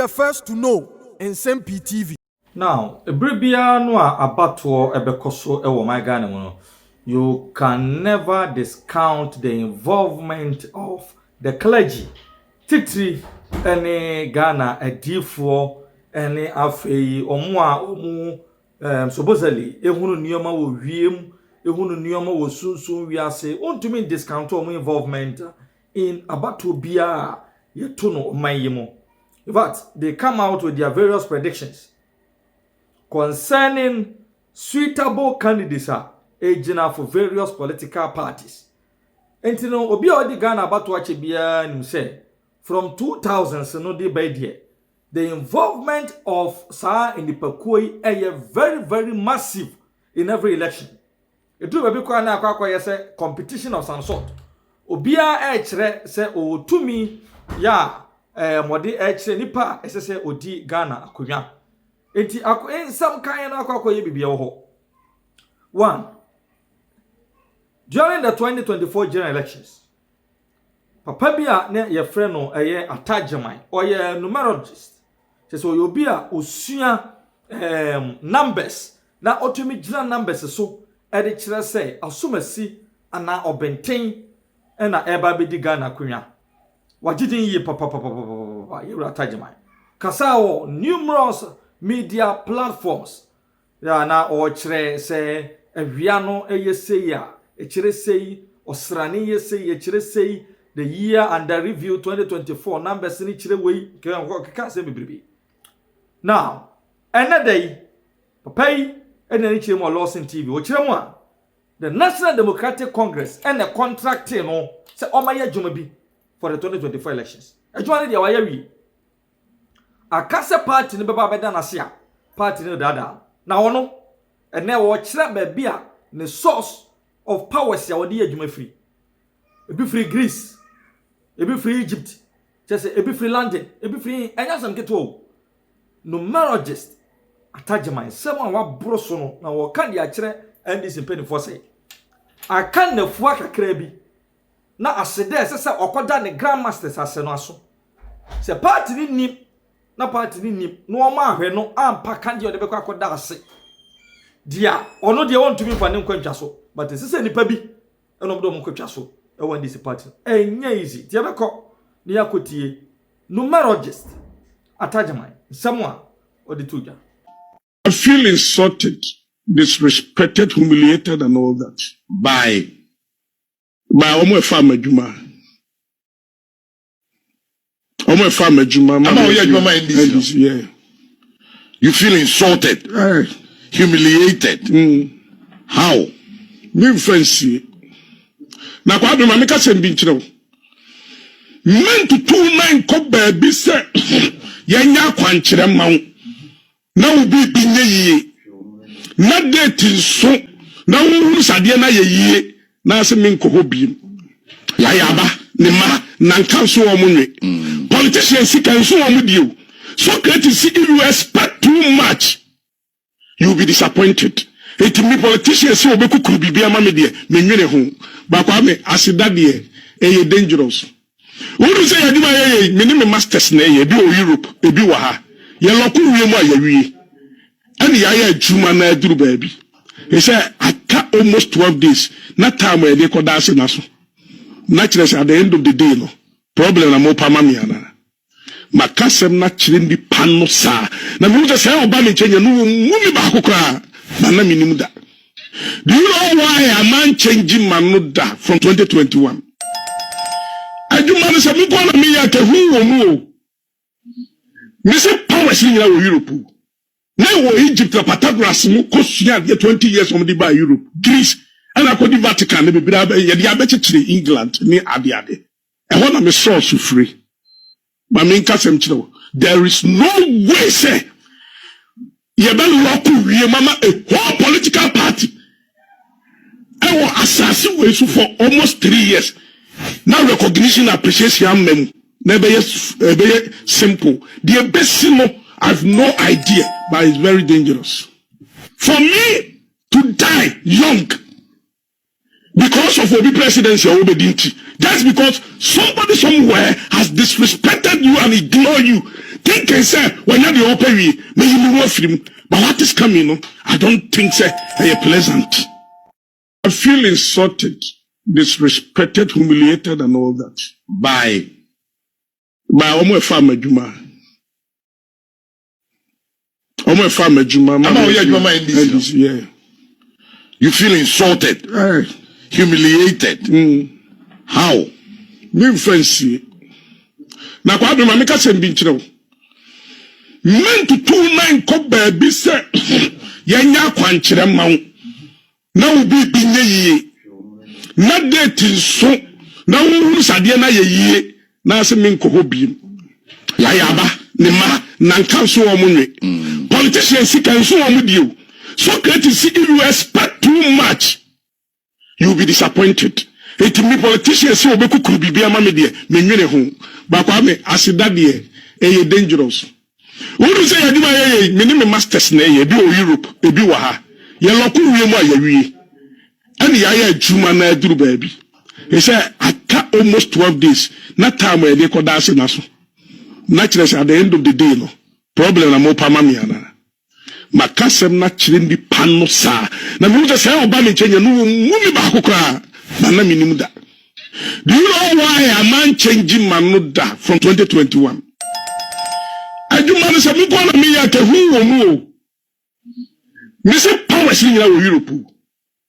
the first to know Nsem-Pii TV. Now, a bribia no abato ebekoso ewo my Ghana no. You can never discount the involvement of the clergy. Titri any Ghana edifo any afei omu supposedly ehunu nneoma wo wiem ehunu nneoma wo sunsun wiase ontumi discount omu involvement in abato bia yeto no omanyemo. In fact, they come out with their various predictions concerning suitable candidates agent for various political parties. And you know, obi odi Ghana abato ache bia nim say from 2000s no dey by there. The involvement of Sa in the Pekoi is very, very massive in every election. It will be quite competition of some sort. Obia echere say o to me ya modi echere nipa say odi Ghana akonya. Enti in some kind of akoye bibia ho. One, during the 2024 general elections, Papa bia ne ye friend no eye attachment or ye numerologist. So you be a usua numbers na otumi gina numbers so e de kire say asomasi ana obenten na eba be di Ghana kwanya wagidin yi papa you attachment kasa wo numerous media platforms ya na o kire say awia no eyesei a e kire sei osrane yesei e kire sei the year under review 2024 numbers ni kire wei ka say bibribi. Now, another day, Papa and then it's more loss in TV. Which one? The National Democratic Congress and the contract, you know, say, oh my Jumabi for the 2024 elections. I joined the Wayawi. A Casa party in the Baba Danasia party in the Dada. Now, no, and now watch that baby, the source of power, see our dear Juma free. It be free Greece, it be free Egypt, just it be free London, it be free, and just some get all. Numerologist attachment someone wa broso no na wo kan dia kire and this penifo say aka na fu akakra bi na asede sese okoda ne grandmasters ase no aso se party ni nim na party ni nim no o ma ahwe no ampa kan dia de be akoda ase dia ono dia wontumi fa ne nkwantwa so but sese nipa bi eno do mo kwatwa so e wan this party enya easy dia be ko ni akotie numerologist attachment someone or the tuja. I feel insulted, disrespected, humiliated, and all that by Omo Farmer Juma. Omo Farmer Juma. Yeah. You feel insulted, humiliated. How? Me fancy. Na kwa be mamika sembi nchiro. Men to 29 ko baby say yenya kwankyere mawo na obi binye yie na date so na wuru sade na yeye na ase min ko biem yayaba ne ma na nkanso wo munwe politicians can so wo dio so great if you expect too much you will be disappointed it me politicians wo be kukuru bibia ma me de menwene ho ba kwa me asida de e dangerous. Who say you do my masters na ye bi o Europe e bi wa ha ye loku wie mu ayawie and ya juma na duru baby he say aka almost 12 days na time e dey ko dance na so naturally at the end of the day no problem na mo pa ma me ana makasem na kire ndi pano sa na me just say oba me chenye no mu mi ba kokora na me nim da. Do you know why a man changing man no da from 2021? Adwuma no se me kwa na me ya ke hu wo mu o me se power sin ya wo Europe na wo Egypt na Pythagoras mu kosua de 20 years from the by Europe Greece and akodi Vatican na bibira ye de abechire England ni ade e ho na me source free but me nka sem kire there is no way say ye be lock wie mama a whole political party I was assassin for almost 3 years. Now recognition appreciation mem never simple. The best I have no idea, but it's very dangerous. For me to die young because of Obi presidency or obedience, just because somebody somewhere has disrespected you and ignored you, Think I say when you're the open we may you move film, but what is coming? No, I don't think say pleasant. I feel insulted, disrespected, humiliated, and all that. By Omo Farmer Juma. Omo Farmer Juma. Yeah. You feel insulted, humiliated. How? Me fancy. Na kwa do mamika sembi nchiro. Men to 29 ko baby say yenya kwankyere mawo. Na obi binye yie. Na date nso. Na wo sade na ye yie. Na se me nkoho biem. Yayaba ne ma na nka so wo munwe. Politicians can so wo mudio. So great to see if you expect too much, you will be disappointed. It me politicians say obeku kuru bibia ma me de menwene ho. Ba kwa me asida de e dangerous. Who say you do me me masters na e bi o Europe, e bi wa ha. Ye loku wie mu ayawie. And ya ya juma na duru baabi. He say aka almost 12 days. Na time e dey ko da ase na so. Naturally at the end of the day no. Problem na mo pa ma me ana. Makasem na chirindi pano sa. Na mi uja say oba me chenye no mumi ba kokra. Na na minimu da. Do you know why a man changing man no da from 2021? Aduma no say me ko na me ya ke hu wo mu. Me say power sin ya wo Europe.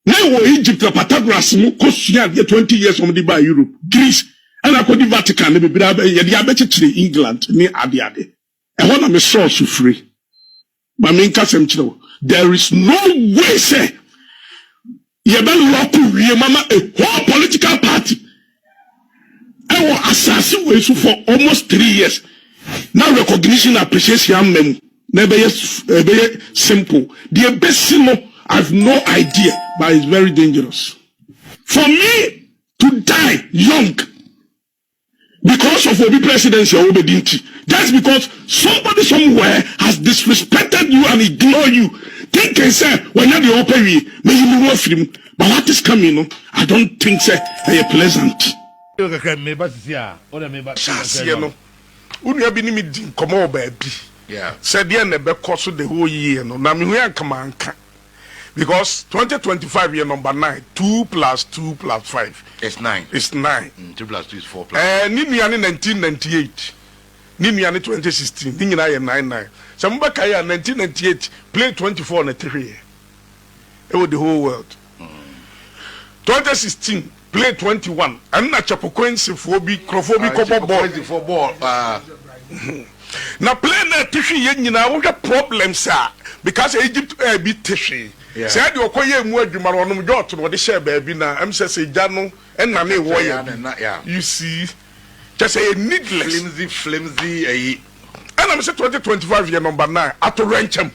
Na wo Egypt na Pythagoras mu ko sua 20 years from the by Europe. Greece and akodi Vatican na be bira ye dia be chire England ni ade ade. E ho na me source free. There is no way say you better lock mama a whole political party. I will assassin way for almost 3 years. Now recognition appreciation mem never simple. The best I have no idea, but it's very dangerous. For me to die young because of Obi presidency or obedience, just because somebody somewhere has disrespected you and ignored you. Think and say when you're the open may you move film, but what is coming? No, I don't think say pleasant. Yeah. Said the end course of the whole year. No, na me come on. Because 2025 year number 9, 2 plus 2 plus 5. It's 9. It's 9. 2 plus 2 is 4 plus. Nimiani 1998. Nimiani 2016. Nimiani 99. Samba Kaya 1998 played 24 on a 3 year. It was the whole world. 2016 played 21. And na chapoquensi phobi crofobia copo ball. Now playing that tissue yen what a problem sir because Egypt be tissue. Said you acquire more Jumaronum Jot or the share baby now. I'm say Jano and Name warrior. You see, just a needless flimsy. And I'm say 2025 year number 9 at Rencham.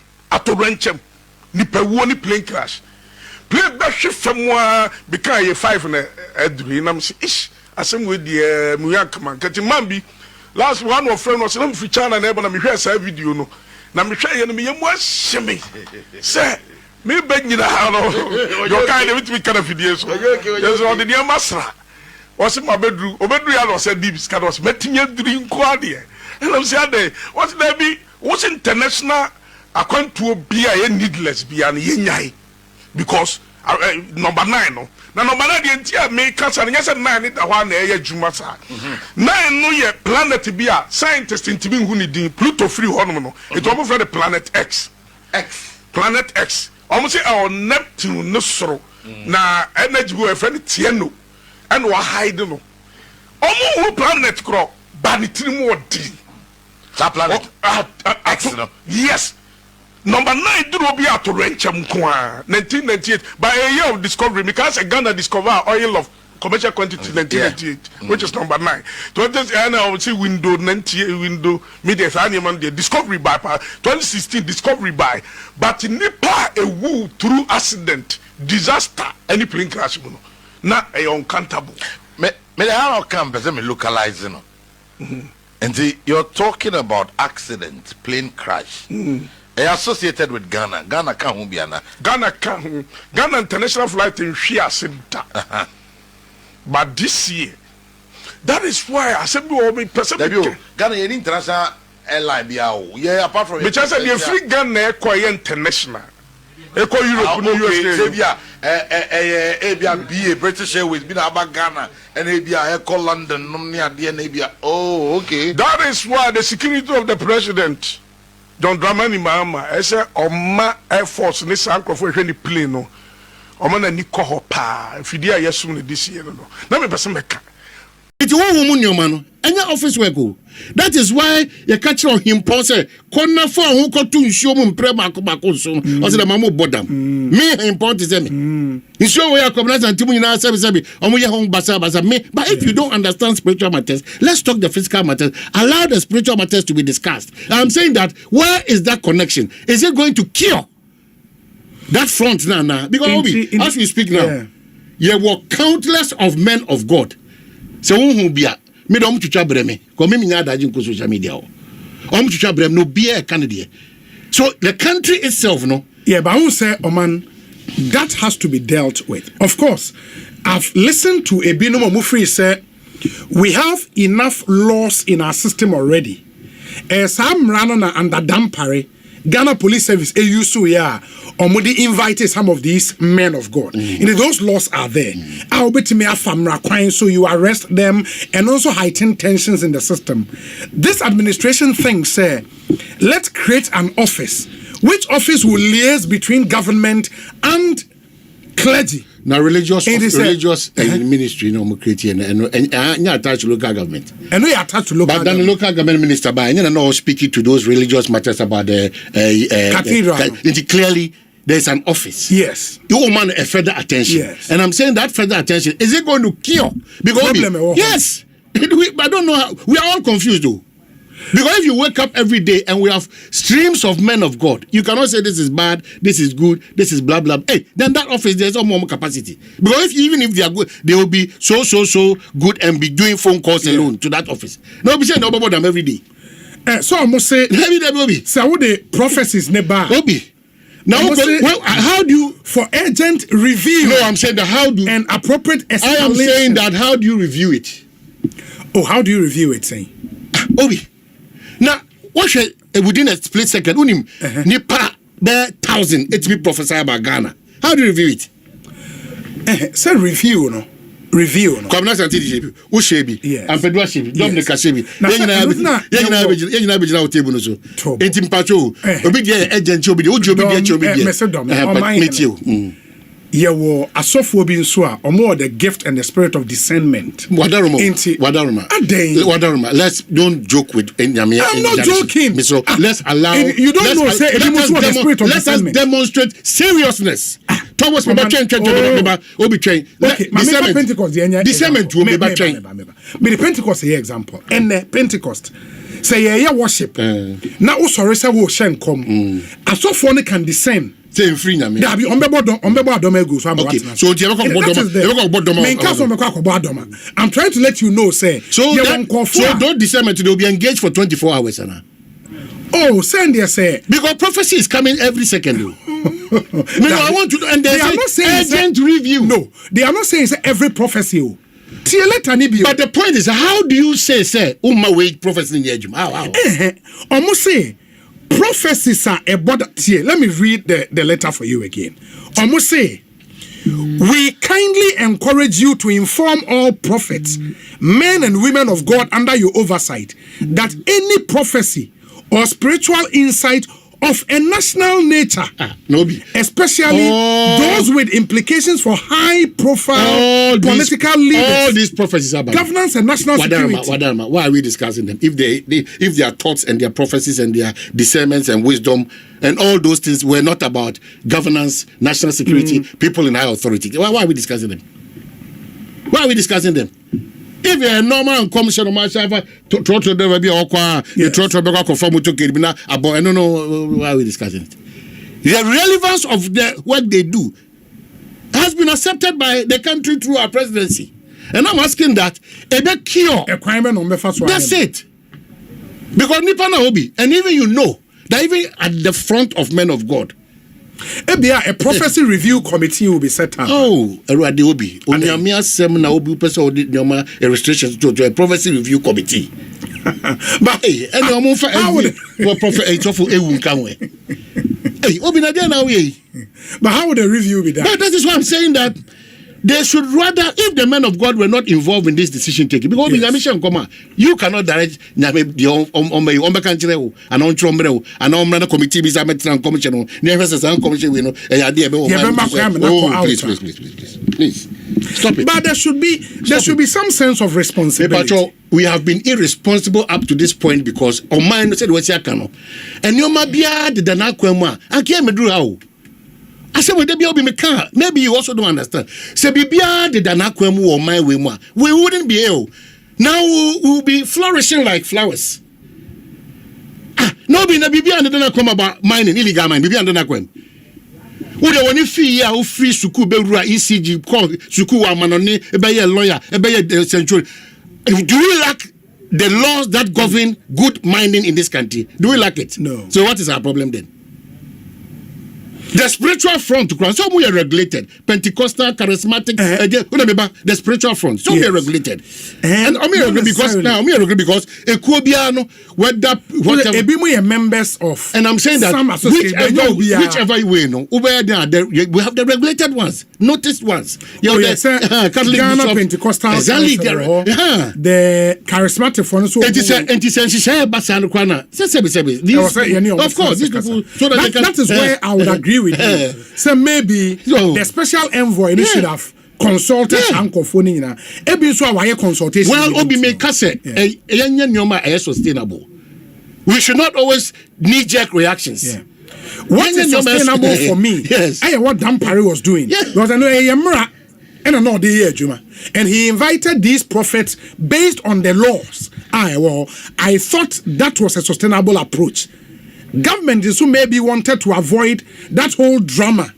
Nipa plane crash. Play that ship from one because you 5 and a dream. I'm say ish. I say with the Muyankaman. Catching Mambi. Last one of friend was some China and Ebon. I hear a video no. Now me try and me more shimmy. Say. Me beg you now. Your kind of me kind of videos. There's all the near Masra. Was in my bedroom. I was said deep scan was meeting your dream quadia. And I'm saying, what's there be? What's international? I can't to be a needless be an yen because number 9 no. Now number 9 the entire make cancer and yes 9 it one year Jumasa. 9 no ye planet be a scientist in Tibin who need Pluto free hormone. It almost for the planet X. Planet X. Almost say our Neptune no sorrow. Na energy go a friend Tieno and wa hide no. Almost planet crow, but it's more D. That planet X no. Yes. Number 9 do be at Rencham 1998 by a year of discovery because Ghana discover oil of commercial quantity 1998, which is number 9. 20 and I would say window 98 window media animal the discovery by 2016 discovery by but Nipa a woo through accident disaster any plane crash not a uncountable. Me how come me localize no. And you're talking about accident plane crash. Associated with Ghana. Ghana can't be Ghana international flight in Shia Center. But this year, that is why I said, Ghana international airline be out. Yeah, apart from because the free gun na ekọ international. Ekọ Europe no USA. Ebia British Airways be na Ghana and ebia ekọ London no near ebia. Oh, okay. That is why the security of the president John Dramani Mahama I say Oma Air Force ni sankrofo hwe ni plane no. Oma na ni kọ ho pa. Fidi a yesum ne this year no. Na me pese meka. It won't woman your man. Any office work. That is why you catch on him pose. Corner for who got to show him pre back so. I said the mamu bodam. Me important is me. You show where you come and timu na sabi. Omo ye home basa me. But if you don't understand spiritual matters, let's talk the physical matters. Allow the spiritual matters to be discussed. I'm saying that where is that connection? Is it going to cure that front now? Because as we speak now, there were countless of men of God. So who be a me don't chucha breme ko me nya daji nko social media o chucha breme no be a candidate. So the country itself no but who say Oman that has to be dealt with. Of course I've listened to a Binomo Mufri say we have enough laws in our system already. Sam Ranona and the Dampare Ghana Police Service AUSU Omudi invited some of these men of God. And those laws are there. I'll bet me a famra crime, so you arrest them and also heighten tensions in the system. This administration thinks, say, let's create an office. Which office will liaise between government and clergy? Now religious ministry no create and attached to local government. And we attach to local government. But then the local government minister by no speaking to those religious matters about the cathedral. Clearly there's an office. Yes. You man a further attention. Yes. And I'm saying that further attention is it going to cure? Because yes. I don't know how we are all confused though. Because if you wake up every day and we have streams of men of God, you cannot say this is bad, this is good, this is blah blah. Hey, then that office there's no more capacity. Because even if they are good, they will be so good and be doing phone calls alone to that office. No, be saying no about them every day. So I must say, every day will be. So what the prophecies never be. Now, how do you for urgent review? No, I'm saying that how do an appropriate escalation. I am saying that how do you review it? Oh, how do you review it? Saying, Obi. Now, what should within a split second, unim nipa be 1,000 it be prophesy about Ghana. How do you review it? Say review no. Review no. Come na santi shebi. Wo shebi. And pedwa shebi. Dom ne ka shebi. Ye na be na table no so. Enti mpacho. Obi dey agent obi dey. Obi dey obi dey. Mese dom. Yewo asofo bi nso a omo the gift and the spirit of discernment. Wadaruma. Wadaruma. Let's don't joke with Nyame. I'm not joking. So let's allow. You don't know say the spirit of let us demonstrate seriousness. Thomas Baba train obi train. Okay, Pentecost discernment will be back train. Be the Pentecost here example. And the Pentecost say yeah worship. Now sorry say wo shen come. Asofo ne can discern. Say free Nyame. Da bi onbebo adom ego so am okay. So you I'm trying to let you know say so don't discernment they will be engaged for 24 hours Oh, send there say because prophecy is coming every second. I want to and they are not saying urgent review. No, they are not saying say every prophecy. But the point is how do you say wait prophecy in the how? Almost say prophecies are a border. Let me read the letter for you again. Almost say, we kindly encourage you to inform all prophets, men and women of God under your oversight, that any prophecy or spiritual insight of a national nature, especially those with implications for high-profile political leaders, all these prophecies about governance and national security. Why are we discussing them? If their thoughts and their prophecies and their discernments and wisdom and all those things were not about governance, national security, people in high authority, why are we discussing them? Why are we discussing them? If you're a normal and commission of myself, to there be a to I don't know why are we discussing it. The relevance of the work they do has been accepted by the country through our presidency. And I'm asking that a cure. That's it. Because Nipana Obi, and even you know that even at the front of men of God, a prophecy review committee will be set up. Oh, a restrictions to a prophecy review committee. But hey, and I'm on for what prophet Etofu Ewun Kanwe. Hey, Obinade now we. But how would the review be done? But that is why I'm saying that they should rather, if the men of God were not involved in this decision taking, because you cannot direct the committee please stop it. But there should be some sense of responsibility. We have been irresponsible up to this point because on mine said what's yakano and you might be the Danakwema. I can't do how. I said, well, maybe you also don't understand. Say, Bibia the Danakwemu or my way, we wouldn't be ill. Now we'll be flourishing like flowers. No, be na Bibia and the Danakwem about mining, illegal mining, Bibia and the Danakwem. Would you want to fee ya who free Suku Beura ECG call Suku Manoni, a bay lawyer, a bay century? Do we lack the laws that govern good mining in this country? Do we lack it? No. So what is our problem then? The spiritual front, some we are regulated. Pentecostal, charismatic, the spiritual front. Some we are regulated. And I'm here because Ekobiano, whether members of, and I'm saying that whichever way, no, we have the regulated ones, noticed ones. You have the Catholic Ghana Pentecostal, the charismatic ones. Of course, these people. So that is where I would agree with you. So maybe the special envoy should have consulted Uncle Phone. Consultation. Well, Obi make say sustainable. We should not always knee-jerk reactions. Yeah. What is sustainable for me? Yes. I what Dan Parry was doing. Yeah. Because I know and he invited these prophets based on the laws. I thought that was a sustainable approach. Government is who maybe wanted to avoid that whole drama.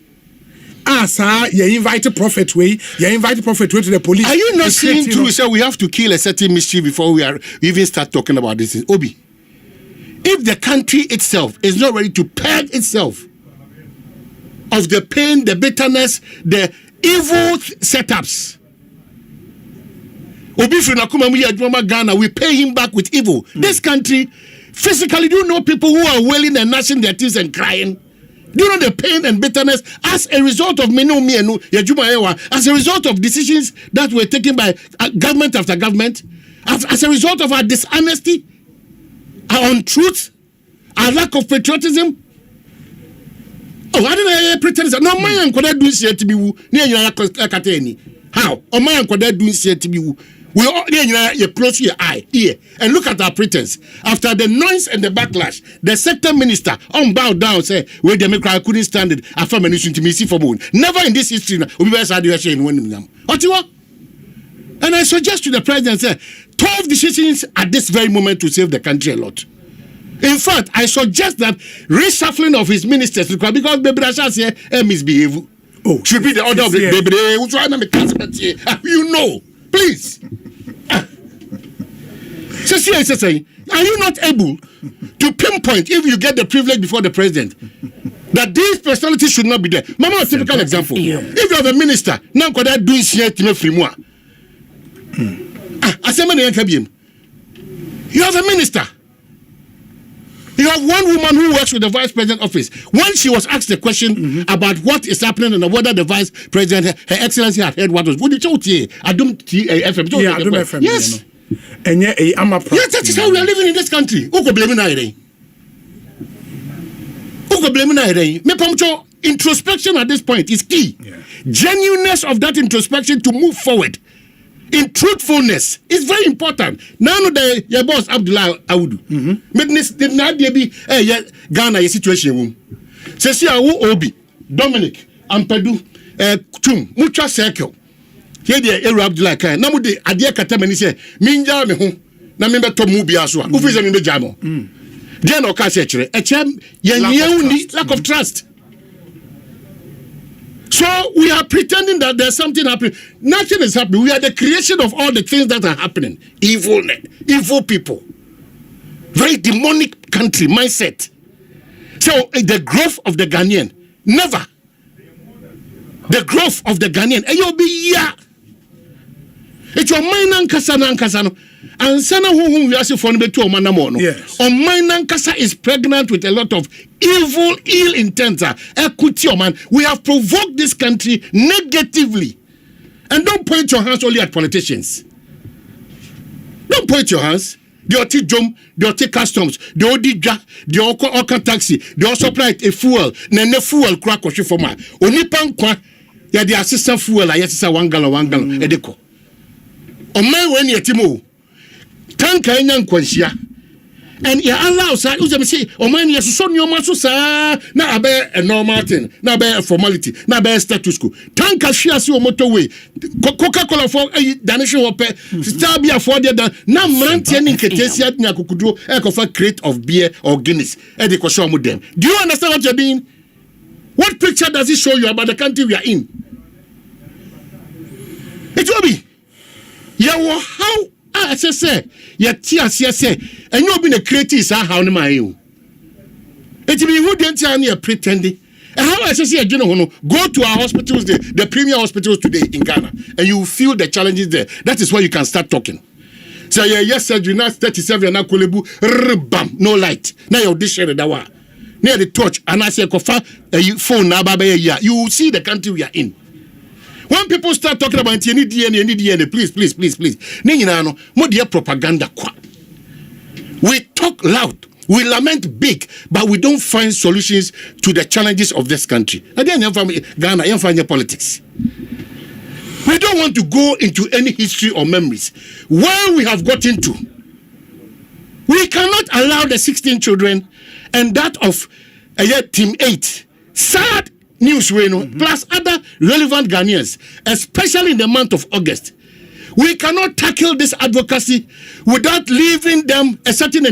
You invite a prophet to the police. Are you not seeing through? So we have to kill a certain mischief before we even start talking about this. Obi, if the country itself is not ready to purge itself of the pain, the bitterness, the evil setups, Obi Ghana, we pay him back with evil. This country, physically, do you know people who are wailing and gnashing their teeth and crying? Do you know the pain and bitterness as a result of as a result of decisions that were taken by government after government, as a result of our dishonesty, our untruth, our lack of patriotism? Oh, I don't pretend. No, man, could I do shit to be how? Oh, man, could I do shit to be? We all you close your eye, ear, and look at our pretense. After the noise and the backlash, the sector minister bowed down, say, "Wait, the Democrat couldn't stand it." Affirm to me, see for moon. Never in this history, we were saying and I suggest to the president, say, 12 decisions at this very moment to save the country a lot. In fact, I suggest that reshuffling of his ministers because Bebrasha say misbehave. Oh, should be the order of the you know, please. So are you not able to pinpoint, if you get the privilege before the president, that these personalities should not be there? Mama, a typical example. If you have a minister, now could I do shit to free moi? You have a minister. You have one woman who works with the vice president office. When she was asked the question about what is happening and whether the vice president, her excellency, had heard what was, what did you say? Adum FM. Yeah, Adum FM. Yes. And yes, that is how we are living in this country. Who could blame me? Introspection at this point is key. Yeah. Genuineness of that introspection to move forward. In truthfulness is very important. Now your boss Abdullah Audu. Did not be Ghana situation. Say Obi, Dominic, Ampedu, Tum, Mucha Circle. Here the Abdullah Khan. Now the Adia Katamani say, Minja me home. Na member to move Biaswa. Who is a member Jamo? Then Okasechere. Lack of trust. So we are pretending that there's something happening. Nothing is happening. We are the creation of all the things that are happening. Evil people. Very demonic country mindset. So the growth of the Ghanaian, never. The growth of the Ghanaian. It's your mind and kasana. And sana who we ask for no betu omana mo no. Yes. Oman nankasa is pregnant with a lot of ill intent. Equity oman. We have provoked this country negatively. And don't point your hands only at politicians. Don't point your hands. They all take jump, they all take customs, they all dig, they all taxi, they all supply a fuel. Nene fuel crack or for my only pan kwa. Yeah, the assistant fuel. I yes, 1 gallon. Edeko. On my when you timo. Tanka enyan kwansia. And you allow say o man yes so nyoma so sa na abe a normal thing na abe a formality na abe status quo tanka hwia se o motorway Coca-Cola for danishing hope star beer for there na mrantie ni nketesia nya kokuduo e ko for crate of beer or Guinness e dey ko show mo dem. Do you understand what you're doing? What picture does it show you about the country we are in? It will be how I say, and you been a creative, how am I you? It be who didn't tell me pretending. And how I say, go to our hospitals, the premier hospitals today in Ghana, and you feel the challenges there. That is where you can start talking. So, yes, sir, you're not 37, and bam, no light. Now you're dishing that one. Near the torch, and I say, phone, you will see the country we are in. When people start talking about any DNA, please. No, more dear propaganda. We talk loud, we lament big, but we don't find solutions to the challenges of this country. Again, Ghana, you find your politics. We don't want to go into any history or memories. Where we have gotten to, we cannot allow the 16 children and that of Team 8. Sad news, plus other relevant Ghanaians, especially in the month of August. We cannot tackle this advocacy without leaving them a certain